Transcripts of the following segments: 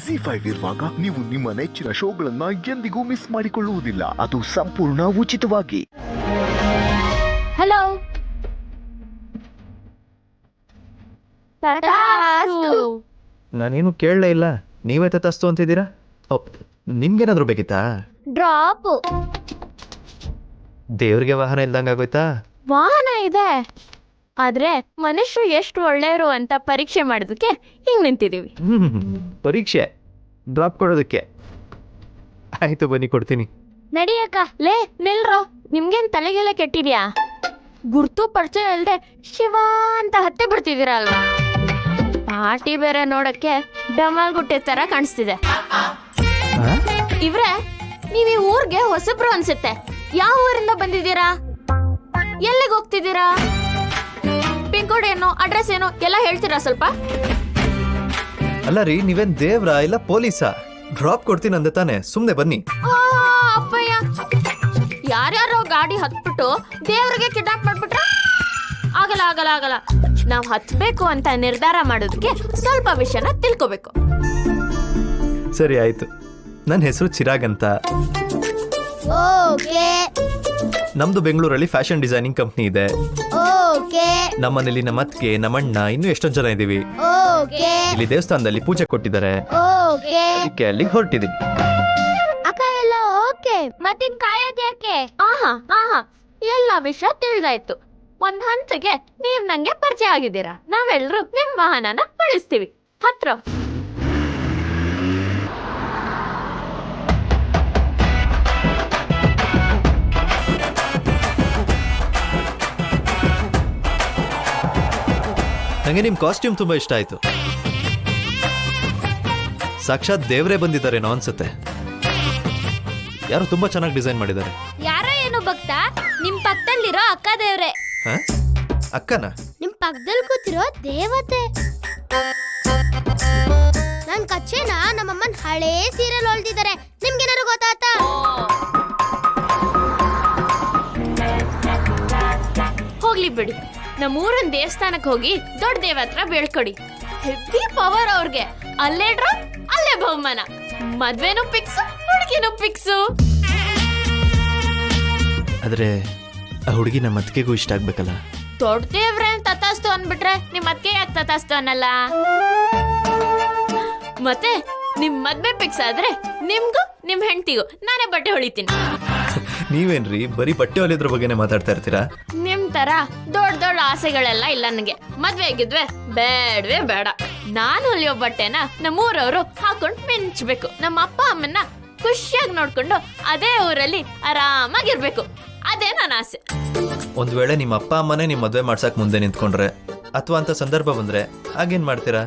ಜಿ5 ಇರುವಾಗ ನೀವು ನಿಮ್ಮ ನೆಚ್ಚಿನ ಶೋಗಳನ್ನ ಎಂದಿಗೂ ಮಿಸ್ ಮಾಡಿಕೊಳ್ಳುವುದಿಲ್ಲ. ಅದು ಸಂಪೂರ್ಣ ಉಚಿತವಾಗಿ. ಹಲೋ, ನಾನೇನು ಕೇಳಲೇ ಇಲ್ಲ, ನೀವೇ ತಸ್ತು ಅಂತಿದ್ದೀರಾ? ನಿಮ್ಗೇನಾದ್ರೂ ಬೇಕಿತ್ತಾ? ಡ್ರಾಪ್. ದೇವ್ರಿಗೆ ವಾಹನ ಇಲ್ದಂಗೆ ಆಗೋಯ್ತಾ? ವಾಹನ ಇದೆ, ಆದ್ರೆ ಮನುಷ್ಯರು ಎಷ್ಟು ಒಳ್ಳೆಯವರು ಅಂತ ಪರೀಕ್ಷೆ ಮಾಡೋದಕ್ಕೆ ಹಿಂಗ್ ನಿಂತಿದೀವಿ. ಪರೀಕ್ಷೆ ಡ್ರಾಪ್ ಕೊಡೋದಕ್ಕೆ? ಆಯ್ತು, ಬನ್ನಿ ಕೊಡ್ತೀನಿ. ನಡಿಯಕ್ಕ. ಲೇ ನಿಲ್ರೋ, ನಿಮ್ಗೇನ್ ತಲೆಗೆಲ್ಲ ಕೆಟ್ಟಿದ್ಯಾ? ಗುರ್ತು ಪರಿಚಯ ಇಲ್ದೆ ಶಿವ ಅಂತ ಹತ್ತೆ ಬಿಡ್ತಿದ್ದೀರಾ ಅಲ್ವಾ? ಪಾರ್ಟಿ ಬೇರೆ ನೋಡಕ್ಕೆ ಡಮಲ್ ಗುಟ್ಟೆ ತರ ಕಾಣಿಸ್ತಿದೆ. ಇವ್ರೆ, ನೀವ್ ಈ ಊರ್ಗೆ ಹೊಸಬ್ರು ಅನ್ಸುತ್ತೆ. ಯಾವ ಊರಿಂದ ಬಂದಿದ್ದೀರಾ? ಎಲ್ಲಿಗೆ ಹೋಗ್ತಿದ್ದೀರಾ? ಪಿನ್ ಕೋಡ್ ಏನೋ, ಅಡ್ರೆಸ್ ಏನೋ ಎಲ್ಲ ಹೇಳ್ತೀರಾ ಸ್ವಲ್ಪ? ಅಲ್ಲ ರೀ, ನೀವೇನ್ ದೇವ್ರಾ ಇಲ್ಲ ಪೊಲೀಸಾ? ಡ್ರಾಪ್ ಕೊಡ್ತೀನಿ ಅಂದೆ ತಾನೆ, ಸುಮ್ನೆ ಬನ್ನಿ. ಅಪ್ಪಯ್ಯ, ಯಾರ್ಯಾರೋ ಗಾಡಿ ಹತ್ಬಿಟ್ಟು ದೇವ್ರಿಗೆ ಕಿಡ್ನಾಪ್ ಮಾಡ್ಬಿಟ್ರ? ಆಗಲ್ಲ ಆಗಲ್ಲ ಆಗಲ್ಲ. ನಾವ್ ಹತ್ಬೇಕು ಅಂತ ನಿರ್ಧಾರ ಮಾಡೋದಕ್ಕೆ ಸ್ವಲ್ಪ ವಿಷಯನ ತಿಳ್ಕೋಬೇಕು. ಸರಿ ಆಯ್ತು, ನನ್ನ ಹೆಸರು ಚಿರಾಗ್ ಅಂತ. ನಮ್ದು ಬೆಂಗಳೂರಲ್ಲಿ ಫ್ಯಾಷನ್ ಡಿಸೈನಿಂಗ್ ಕಂಪ್ನಿ ಇದೆ. ನಮ್ಮನೇಲಿ ನಮ್ಮ ಅತ್ತಿಗೆ, ನಮ್ಮಣ್ಣ, ಇನ್ನೂ ಎಷ್ಟೊಂದು ಜನ ಇದೀವಿ. ಇಲ್ಲಿ ದೇವಸ್ಥಾನದಲ್ಲಿ ಪೂಜೆ ಕೊಟ್ಟಿದ್ದಾರೆ, ಅದಕ್ಕೆ ಅಲ್ಲಿಗೆ ಹೊರಟಿದೀನಿ. ಅಕ್ಕ ಎಲ್ಲ ಓಕೆ, ಮತ್ತಿನ್ ಕಾಯೋದ್ ಯಾಕೆ? ಆಹಾ ಆಹಾ, ಎಲ್ಲ ವಿಷಯ ತಿಳಿದಾಯ್ತು. ಒಂದ್ ಹಂತಕ್ಕೆ ನೀವ್ ನಂಗೆ ಪರಿಚಯ ಆಗಿದ್ದೀರಾ. ನಾವೆಲ್ಲರೂ ನಿಮ್ ವಾಹನನ ಬಳಸ್ತೀವಿ. ಹತ್ರ ನಂಗೆ ನಿಮ್ ಕಾಸ್ಟ್ಯೂಮ್ ತುಂಬಾ ಇಷ್ಟ ಆಯ್ತು. ಸಾಕ್ಷಾತ್ ದೇವ್ರೇ ಬಂದಿದ್ದಾರೇನೋ ಅನ್ಸುತ್ತೆ. ಯಾರು ತುಂಬಾ ಚೆನ್ನಾಗಿ ಡಿಸೈನ್ ಮಾಡಿದ್ದಾರೆ. ಯಾರೋ ಏನು ಭಕ್ತ, ನಿಮ್ ಪಕ್ಕದಲ್ಲಿರೋ ಅಕ್ಕ ದೇವ್ರೆ. ಅಕ್ಕನ? ನಿಮ್ ಪಕ್ಕದಲ್ಲಿ ಕೂತಿರೋ ದೇವತೆ. ನನ್ ಕಚ್ಚೆನ ನಮ್ಮಮ್ಮನ್ ಹಳೇ ಸೀರೆಲ್ ಹೊಲ್ದಿದ್ದಾರೆ. ನಿಮ್ಗೇನಾರು ಗೊತ್ತಾತಾ? ಹೋಗ್ಲಿ ಬಿಡಿ, ನಮ್ಮೂರನ್ ದೇವಸ್ಥಾನಕ್ಕೆ ಹೋಗಿ ದೊಡ್ಡ ದೇವ ಹತ್ರ ಬೇಳ್ಕೊಡಿ. ಹೆವಿ ಪವರ್ ಅವ್ರಿಗೆ. ಅಲ್ಲೇ ಡ್ರಾ, ಅಲ್ಲೇ ಬಹುಮಾನ. ಮದ್ವೆನೂ ಫಿಕ್ಸು, ಹುಡುಗಿನೂ ಫಿಕ್ಸು. ಆದ್ರೆ ಆ ಹುಡುಗಿ ನಮ್ಮ ಅತ್ತಿಗೆಗೂ ಇಷ್ಟ ಆಗ್ಬೇಕಲ್ಲ. ದೊಡ್ಡ ದೇವ್ರೆ ತತಾಸ್ತು ಅನ್ಬಿಟ್ರೆ ನಿಮ್ ಅದ್ಕೆ ಯಾಕೆ ತತಾಸ್ತು ಅನ್ನಲ್ಲ? ಮತ್ತೆ ನಿಮ್ ಮದ್ವೆ ಫಿಕ್ಸ್ ಆದ್ರೆ ನಿಮ್ಗೂ ನಿಮ್ ಹೆಂಡತಿಗೂ ನಾನೇ ಬಟ್ಟೆ ಹೊಳಿತೀನಿ. ನೀವೇನ್ರಿ ಬರೀ ಬಟ್ಟೆ ಹೊಲಿಯೋದ್ರ ಬಗ್ಗೆನೇ ಮಾತಾಡ್ತಾ ಇರ್ತೀರಾ? ನಿಮ್ ತರ ದೊಡ್ಡ ದೊಡ್ಡ ಆಸೆಗಳೆಲ್ಲ ಇಲ್ಲ ನನಗೆ. ಮದ್ವೆ ಆಗಿದ್ವೆ ಬೇಡವೇ ಬೇಡ. ನಾನು ಹೊಲಿಯೋ ಬಟ್ಟೆನ ನಮ್ಮೂರವರು ಹಾಕೊಂಡ್ ಮಿಂಚ್ಬೇಕು. ನಮ್ಮ ಅಪ್ಪ ಅಮ್ಮನ್ನ ಖುಷಿಯಾಗಿ ನೋಡ್ಕೊಂಡು ಅದೇ ಊರಲ್ಲಿ ಆರಾಮಾಗಿರ್ಬೇಕು. ಅದೇ ನನ್ನ ಆಸೆ. ಒಂದ್ ವೇಳೆ ನಿಮ್ಮ ಅಪ್ಪ ಅಮ್ಮನೇ ನಿಮ್ ಮದ್ವೆ ಮಾಡ್ಸಕ್ ಮುಂದೆ ನಿಂತ್ಕೊಂಡ್ರೆ ಅಥವಾ ಅಂತ ಸಂದರ್ಭ ಬಂದ್ರೆ ಆಗೇನ್ ಮಾಡ್ತೀರಾ?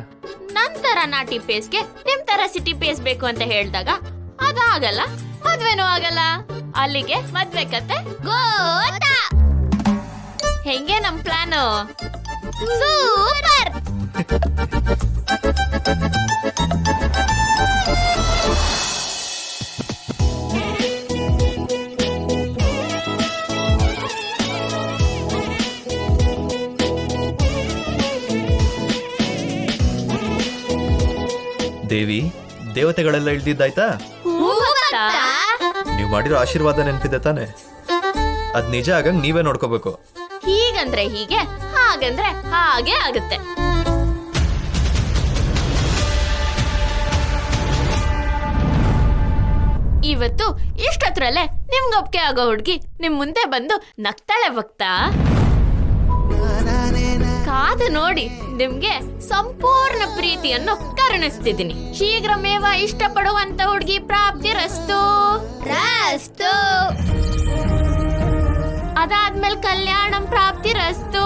ನಂತರ ನಾಟಿ ಪೇಸ್ಗೆ ನಿಮ್ ತರ ಸಿಟಿ ಪೇಸ್ ಬೇಕು ಅಂತ ಹೇಳಿದಾಗ ಅದಾಗಲ್ಲ, ಮದ್ವೆನೂ ಆಗಲ್ಲ. ಅಲ್ಲಿಗೆ ಮದ್ವೆ ಕತೆ ಗೋತಾ. ಹೆಂಗೆ ನಮ್ ಪ್ಲಾನು? ಸೂಪರ್. ದೇವಿ, ದೇವತೆಗಳೆಲ್ಲ ಇಳ್ದಿದ್ದಾಯ್ತಾ? ನೀವು ಮಾಡಿರೋ ಆಶೀರ್ವಾದ ನೆನಪಿದೆ ತಾನೆ? ಅದ್ ನಿಜ ಆಗಂಗ್ ನೀವೇ ನೋಡ್ಕೋಬೇಕು. ಹೀಗಂದ್ರೆ ಹೀಗೆ, ಹಾಗಂದ್ರೆ ಹಾಗೆ ಆಗುತ್ತೆ. ಇವತ್ತು ಇಷ್ಟತ್ರಲ್ಲೇ ನಿಮ್ಗೊಪ್ಗೆ ಆಗೋ ಹುಡ್ಗಿ ನಿಮ್ ಮುಂದೆ ಬಂದು ನಗ್ತಾಳೆ ಭಕ್ತ. ಕಾದು ನೋಡಿ, ನಿಮ್ಗೆ ಸಂಪೂರ್ಣ ಪ್ರೀತಿಯನ್ನು ಕರುಣಿಸ್ತಿದ್ದೀನಿ. ಶೀಘ್ರಮೇವ ಇಷ್ಟಪಡುವಂತ ಹುಡುಗಿ ಪ್ರಾಪ್ತಿರಸ್ತು. ಅದಾದ್ಮೇಲೆ ಕಲ್ಯಾಣಂ ಪ್ರಾಪ್ತಿರಸ್ತು.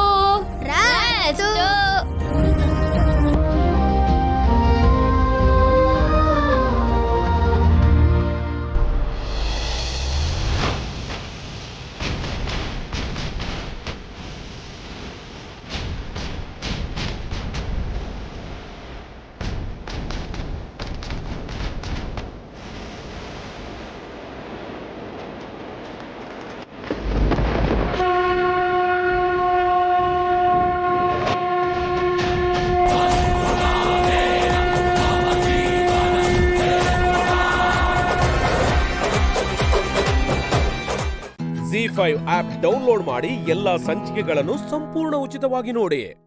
ZEE5 ಆಪ್ ಡೌನ್ಲೋಡ್ ಮಾಡಿ ಎಲ್ಲಾ ಸಂಚಿಕೆಗಳನ್ನು ಸಂಪೂರ್ಣ ಉಚಿತವಾಗಿ ನೋಡಿ.